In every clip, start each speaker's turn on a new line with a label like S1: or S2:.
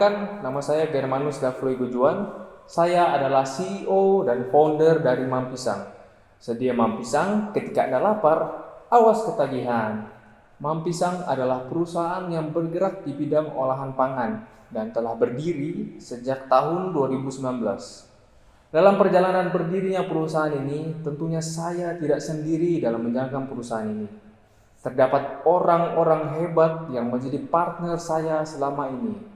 S1: Perkenalkan, nama saya Germanus Dafroy Gujuan. Saya adalah CEO dan founder dari Mampisang. Sedia Mampisang, ketika Anda lapar, awas ketagihan. Mampisang adalah perusahaan yang bergerak di bidang olahan pangan dan telah berdiri sejak tahun 2019. Dalam perjalanan berdirinya perusahaan ini, tentunya saya tidak sendiri dalam menjalankan perusahaan ini. Terdapat orang-orang hebat yang menjadi partner saya selama ini.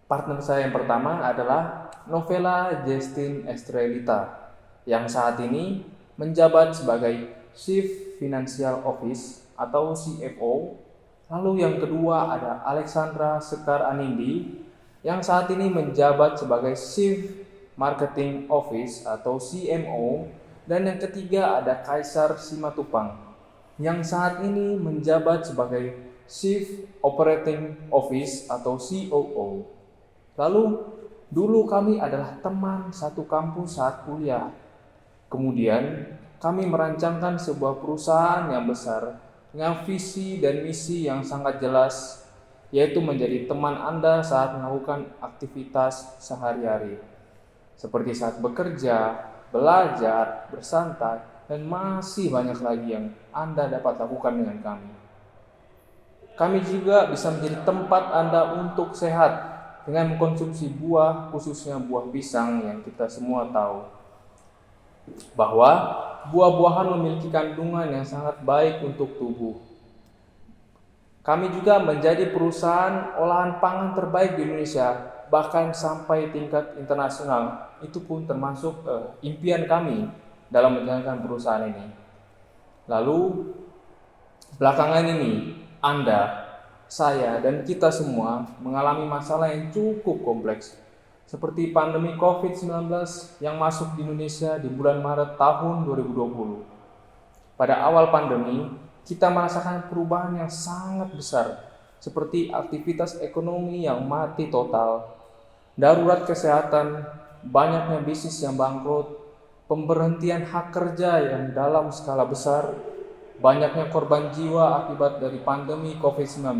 S1: Partner saya yang pertama adalah Novela Justin Estrelita, yang saat ini menjabat sebagai Chief Financial Office atau CFO. Lalu yang kedua ada Alexandra Sekar Anindi, yang saat ini menjabat sebagai Chief Marketing Office atau CMO. Dan yang ketiga ada Kaisar Simatupang, yang saat ini menjabat sebagai Chief Operating Office atau COO. Lalu, dulu kami adalah teman satu kampus saat kuliah. Kemudian, kami merancangkan sebuah perusahaan yang besar dengan visi dan misi yang sangat jelas, yaitu menjadi teman Anda saat melakukan aktivitas sehari-hari, seperti saat bekerja, belajar, bersantai, dan masih banyak lagi yang Anda dapat lakukan dengan kami. Kami juga bisa menjadi tempat Anda untuk sehat, dengan mengkonsumsi buah, khususnya buah pisang yang kita semua tahu bahwa buah-buahan memiliki kandungan yang sangat baik untuk tubuh. Kami juga menjadi perusahaan olahan pangan terbaik di Indonesia, bahkan sampai tingkat internasional. Itu pun termasuk impian kami dalam menjalankan perusahaan ini. Lalu, belakangan ini Anda, saya, dan kita semua mengalami masalah yang cukup kompleks, seperti pandemi COVID-19 yang masuk di Indonesia di bulan Maret tahun 2020. Pada awal pandemi, kita merasakan perubahan yang sangat besar, seperti aktivitas ekonomi yang mati total, darurat kesehatan, banyaknya bisnis yang bangkrut, pemberhentian hak kerja yang dalam skala besar, banyaknya korban jiwa akibat dari pandemi COVID-19,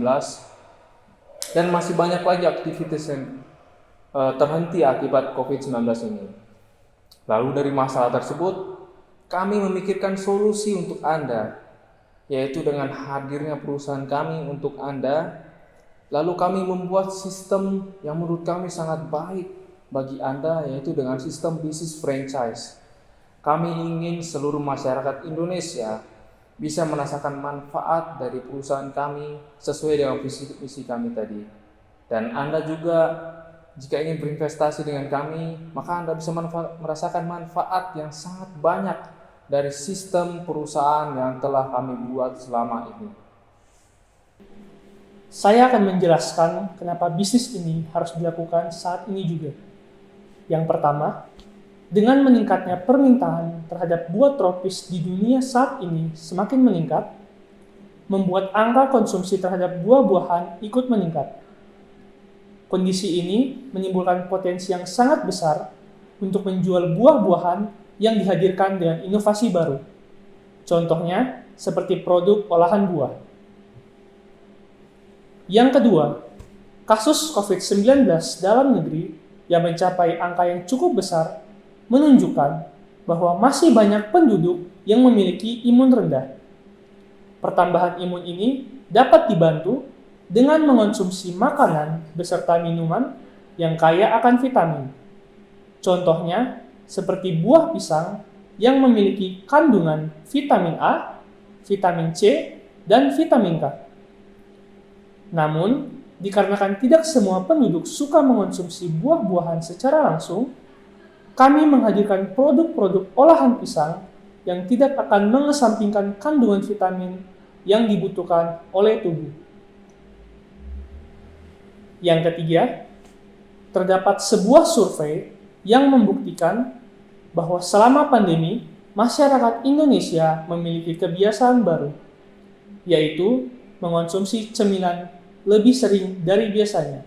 S1: dan masih banyak lagi aktivitas yang terhenti akibat COVID-19 ini. Lalu dari masalah tersebut, kami memikirkan solusi untuk Anda, yaitu dengan hadirnya perusahaan kami untuk Anda. Lalu kami membuat sistem yang menurut kami sangat baik bagi Anda, yaitu dengan sistem bisnis franchise. Kami ingin seluruh masyarakat Indonesia bisa merasakan manfaat dari perusahaan kami sesuai dengan visi misi kami tadi. Dan Anda juga jika ingin berinvestasi dengan kami, maka Anda bisa merasakan manfaat yang sangat banyak dari sistem perusahaan yang telah kami buat selama ini.
S2: Saya akan menjelaskan kenapa bisnis ini harus dilakukan saat ini juga. Yang pertama, dengan meningkatnya permintaan terhadap buah tropis di dunia saat ini semakin meningkat, membuat angka konsumsi terhadap buah-buahan ikut meningkat. Kondisi ini menimbulkan potensi yang sangat besar untuk menjual buah-buahan yang dihadirkan dengan inovasi baru. Contohnya, seperti produk olahan buah. Yang kedua, kasus COVID-19 dalam negeri yang mencapai angka yang cukup besar menunjukkan bahwa masih banyak penduduk yang memiliki imun rendah. Pertambahan imun ini dapat dibantu dengan mengonsumsi makanan beserta minuman yang kaya akan vitamin. Contohnya, seperti buah pisang yang memiliki kandungan vitamin A, vitamin C, dan vitamin K. Namun, dikarenakan tidak semua penduduk suka mengonsumsi buah-buahan secara langsung, kami menghadirkan produk-produk olahan pisang yang tidak akan mengesampingkan kandungan vitamin yang dibutuhkan oleh tubuh. Yang ketiga, terdapat sebuah survei yang membuktikan bahwa selama pandemi, masyarakat Indonesia memiliki kebiasaan baru, yaitu mengonsumsi cemilan lebih sering dari biasanya.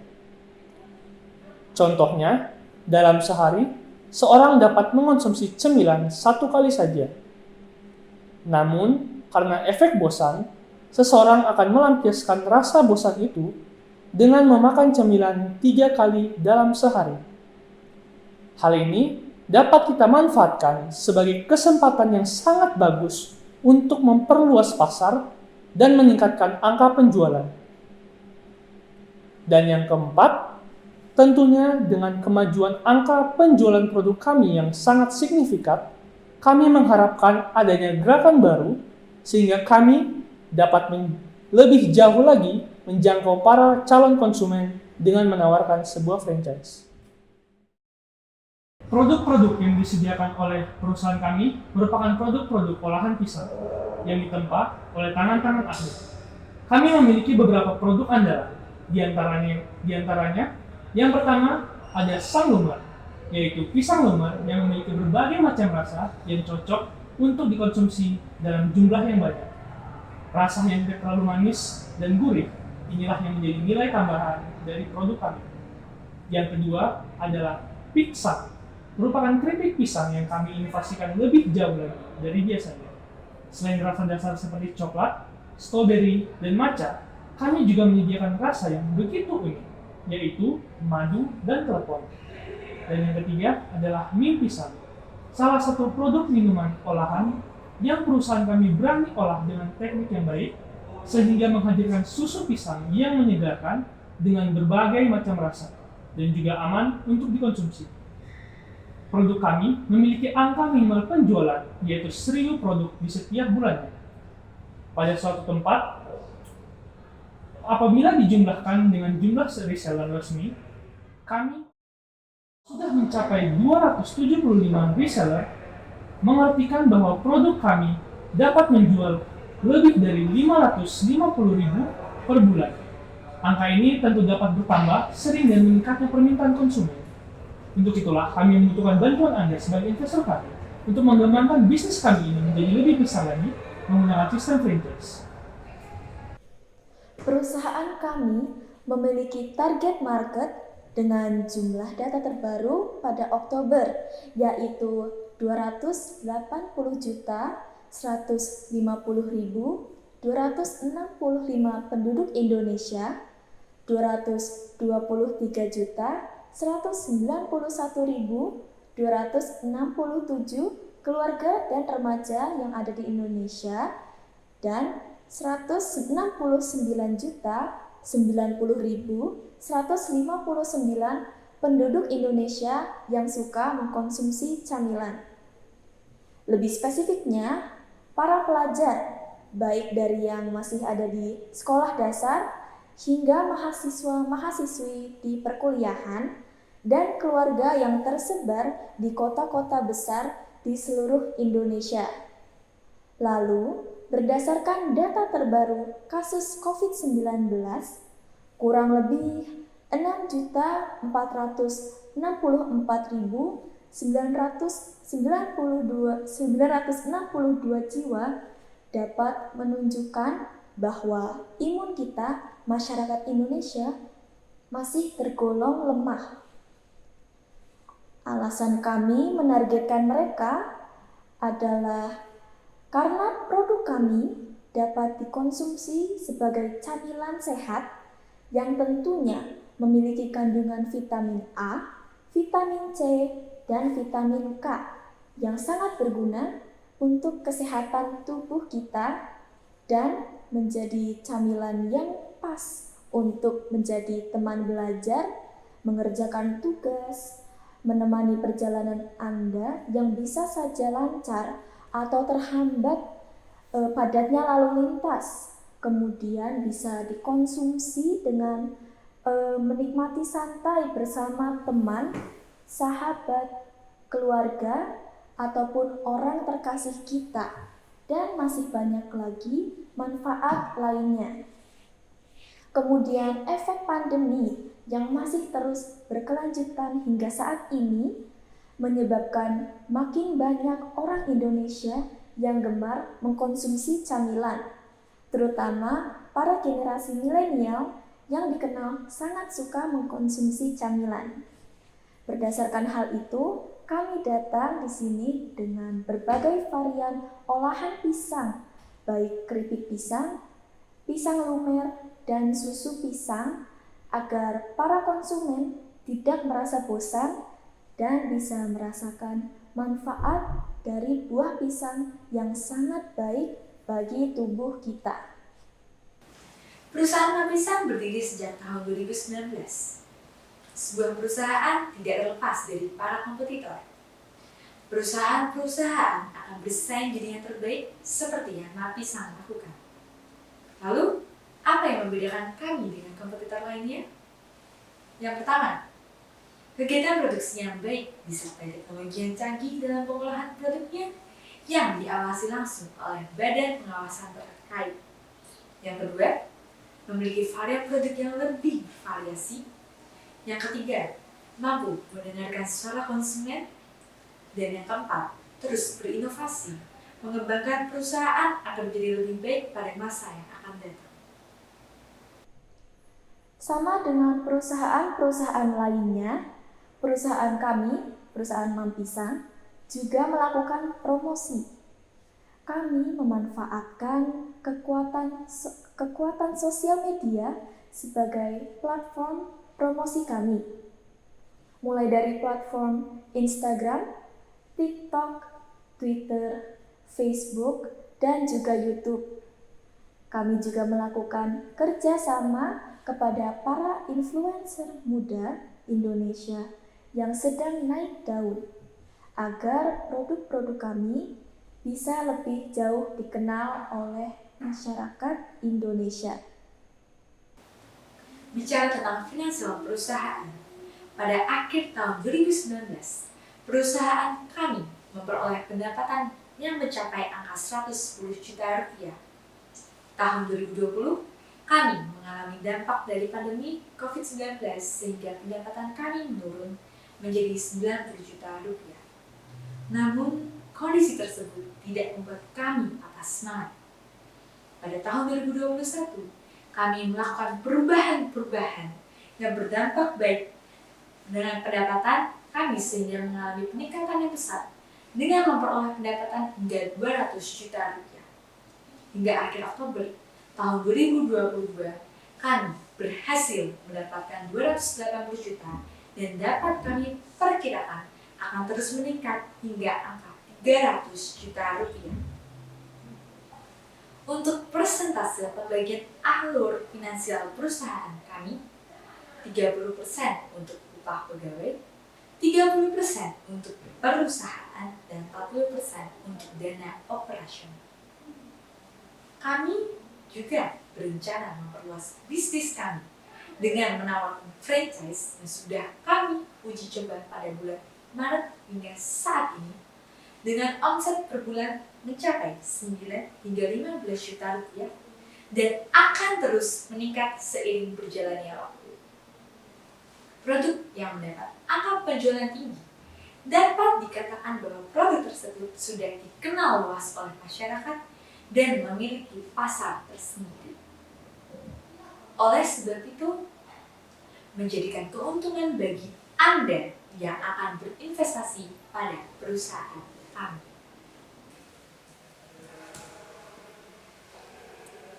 S2: Contohnya, dalam sehari, seorang dapat mengonsumsi cemilan 1 kali saja. Namun, karena efek bosan, seseorang akan melampiaskan rasa bosan itu dengan memakan cemilan 3 kali dalam sehari. Hal ini dapat kita manfaatkan sebagai kesempatan yang sangat bagus untuk memperluas pasar dan meningkatkan angka penjualan. Dan yang keempat, tentunya dengan kemajuan angka penjualan produk kami yang sangat signifikan, kami mengharapkan adanya gerakan baru sehingga kami dapat lebih jauh lagi menjangkau para calon konsumen dengan menawarkan sebuah franchise. Produk-produk yang disediakan oleh perusahaan kami merupakan produk-produk olahan pisang yang ditempa oleh tangan-tangan ahli. Kami memiliki beberapa produk andalan, di antaranya yang pertama ada Sang Lumar, yaitu pisang lumar yang memiliki berbagai macam rasa yang cocok untuk dikonsumsi dalam jumlah yang banyak. Rasa yang tidak terlalu manis dan gurih, inilah yang menjadi nilai tambahan dari produk kami. Yang kedua adalah Piksang, merupakan keripik pisang yang kami inovasikan lebih jauh lagi dari biasanya. Selain rasa dasar seperti coklat, stroberi, dan matcha, kami juga menyediakan rasa yang begitu unik, yaitu madu dan telepon. Dan yang ketiga adalah mie pisang, salah satu produk minuman olahan yang perusahaan kami berani olah dengan teknik yang baik, sehingga menghadirkan susu pisang yang menyegarkan dengan berbagai macam rasa, dan juga aman untuk dikonsumsi. Produk kami memiliki angka minimal penjualan, yaitu 1.000 produk di setiap bulannya. Pada suatu tempat, apabila dijumlahkan dengan jumlah reseller resmi, kami sudah mencapai 275 reseller, mengartikan bahwa produk kami dapat menjual lebih dari 550.000 per bulan. Angka ini tentu dapat bertambah sering dan meningkatnya permintaan konsumen. Untuk itulah kami membutuhkan bantuan Anda sebagai investor kami untuk mengembangkan bisnis kami ini menjadi lebih besar lagi menggunakan sistem franchise.
S3: Perusahaan kami memiliki target market dengan jumlah data terbaru pada Oktober, yaitu 280.150.265 penduduk Indonesia, 223.191.267 keluarga dan remaja yang ada di Indonesia, dan 169.090.159 penduduk Indonesia yang suka mengkonsumsi camilan. Lebih spesifiknya, para pelajar, baik dari yang masih ada di sekolah dasar hingga mahasiswa-mahasiswi di perkuliahan dan keluarga yang tersebar di kota-kota besar di seluruh Indonesia. Lalu, berdasarkan data terbaru kasus COVID-19, kurang lebih 6.464.962 jiwa dapat menunjukkan bahwa imun kita, masyarakat Indonesia, masih tergolong lemah. Alasan kami menargetkan mereka adalah karena produk kami dapat dikonsumsi sebagai camilan sehat yang tentunya memiliki kandungan vitamin A, vitamin C, dan vitamin K yang sangat berguna untuk kesehatan tubuh kita dan menjadi camilan yang pas untuk menjadi teman belajar, mengerjakan tugas, menemani perjalanan Anda yang bisa saja lancar atau terhambat padatnya lalu lintas. Kemudian bisa dikonsumsi dengan menikmati santai bersama teman, sahabat, keluarga, ataupun orang terkasih kita. Dan masih banyak lagi manfaat lainnya. Kemudian efek pandemi yang masih terus berkelanjutan hingga saat ini menyebabkan makin banyak orang Indonesia yang gemar mengkonsumsi camilan, terutama para generasi milenial yang dikenal sangat suka mengkonsumsi camilan. Berdasarkan hal itu, kami datang di sini dengan berbagai varian olahan pisang, baik keripik pisang, pisang lumer, dan susu pisang, agar para konsumen tidak merasa bosan dan bisa merasakan manfaat dari buah pisang yang sangat baik bagi tubuh kita.
S4: Perusahaan Mampisang berdiri sejak tahun 2019. Sebuah perusahaan tidak terlepas dari para kompetitor. Perusahaan-perusahaan akan bersaing jadi yang terbaik seperti yang Mampisang lakukan. Lalu, apa yang membedakan kami dengan kompetitor lainnya? Yang pertama, kegiatan produksi yang baik disertai teknologi yang canggih dalam pengolahan produknya yang diawasi langsung oleh badan pengawasan terkait. Yang kedua, memiliki varian produk yang lebih variasi. Yang ketiga, mampu mendengarkan suara konsumen. Dan yang keempat, terus berinovasi, mengembangkan perusahaan agar menjadi lebih baik pada masa yang akan datang.
S3: Sama dengan perusahaan-perusahaan lainnya, perusahaan kami, perusahaan Mampisang, juga melakukan promosi. Kami memanfaatkan kekuatan sosial media sebagai platform promosi kami. Mulai dari platform Instagram, TikTok, Twitter, Facebook, dan juga YouTube. Kami juga melakukan kerjasama kepada para influencer muda Indonesia yang sedang naik daun, agar produk-produk kami bisa lebih jauh dikenal oleh masyarakat Indonesia.
S4: Bicara tentang finansial perusahaan, pada akhir tahun 2019, perusahaan kami memperoleh pendapatan yang mencapai angka 110 juta rupiah. Tahun 2020, kami mengalami dampak dari pandemi COVID-19 sehingga pendapatan kami menurun menjadi 90 juta rupiah. Namun, kondisi tersebut tidak membuat kami patah semangat. Pada tahun 2021, kami melakukan perubahan-perubahan yang berdampak baik dengan pendapatan kami sehingga mengalami peningkatan yang pesat dengan memperoleh pendapatan hingga 200 juta rupiah. Hingga akhir Oktober tahun 2022, kami berhasil mendapatkan 280 juta dan dapat kami perkirakan akan terus meningkat hingga angka 300 juta rupiah. Untuk persentase pembagian alur finansial perusahaan kami, 30% untuk upah pegawai, 30% untuk perusahaan, dan 40% untuk dana operasional. Kami juga berencana memperluas bisnis kami dengan menawarkan franchise yang sudah kami uji coba pada bulan Maret hingga saat ini dengan omset per bulan mencapai 9 hingga 15 juta rupiah dan akan terus meningkat seiring berjalannya waktu. Produk yang mendapat angka penjualan tinggi dapat dikatakan bahwa produk tersebut sudah dikenal luas oleh masyarakat dan memiliki pasar tersendiri. Oleh sebab itu, menjadikan keuntungan bagi Anda yang akan berinvestasi pada perusahaan kami.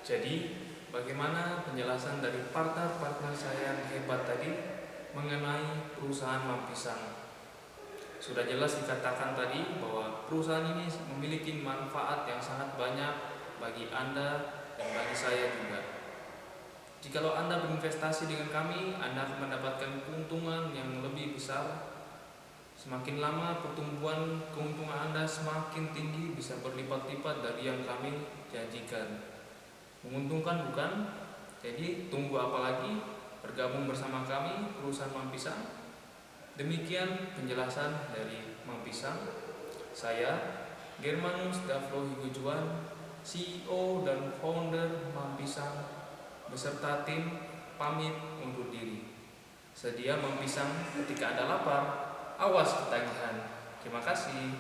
S1: Jadi, bagaimana penjelasan dari partner-partner saya yang hebat tadi mengenai perusahaan Mampisang? Sudah jelas dikatakan tadi bahwa perusahaan ini memiliki manfaat yang sangat banyak bagi Anda dan bagi saya juga. Jikalau Anda berinvestasi dengan kami, Anda akan mendapatkan keuntungan yang lebih besar. Semakin lama pertumbuhan keuntungan Anda semakin tinggi, bisa berlipat-lipat dari yang kami janjikan. Menguntungkan bukan? Jadi tunggu apa lagi? Bergabung bersama kami, perusahaan Mampisang. Demikian penjelasan dari Mampisang. Saya, Germanus Davlo Higujuan, CEO dan founder Mampisang, beserta tim pamit undur diri. Sedia Mampisang ketika Anda lapar, awas ketagihan. Terima kasih.